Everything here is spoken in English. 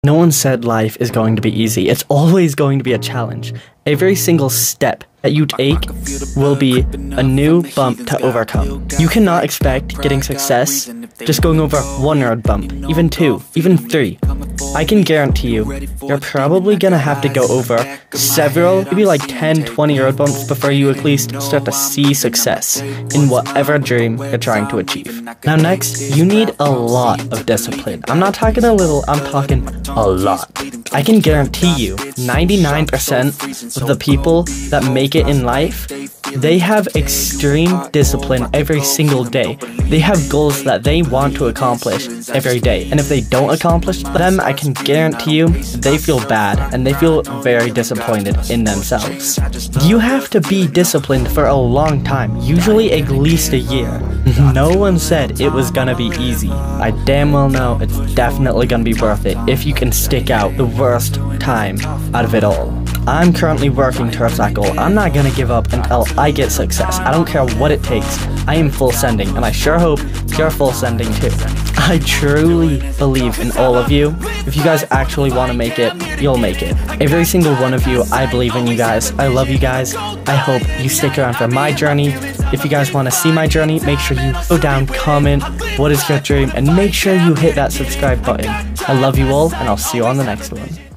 No one said life is going to be easy. It's always going to be a challenge. Every single step that you take will be a new bump to overcome. You cannot expect getting success just going over one road bump, even two, even three. I can guarantee you're probably gonna have to go over several, maybe like 10, 20 road bumps before you at least start to see success in whatever dream you're trying to achieve. Now next, you need a lot of discipline. I'm not talking a little, I'm talking a lot. I can guarantee you 99% of the people that make it in life, they have extreme discipline every single day. They have goals that they want to accomplish every day. And if they don't accomplish them, I can guarantee you they feel bad and they feel very disappointed in themselves. You have to be disciplined for a long time, usually at least a year. No one said it was gonna be easy. I damn well know it's definitely gonna be worth it if you can stick out the worst time out of it all. I'm currently working towards that goal. I'm not gonna give up until I get success. I don't care what it takes. I am full sending, and I sure hope you're full sending too. I truly believe in all of you. If you guys actually want to make it, you'll make it. Every single one of you, I believe in you guys. I love you guys. I hope you stick around for my journey. If you guys want to see my journey, make sure you go down, comment, what is your dream, and make sure you hit that subscribe button. I love you all, and I'll see you on the next one.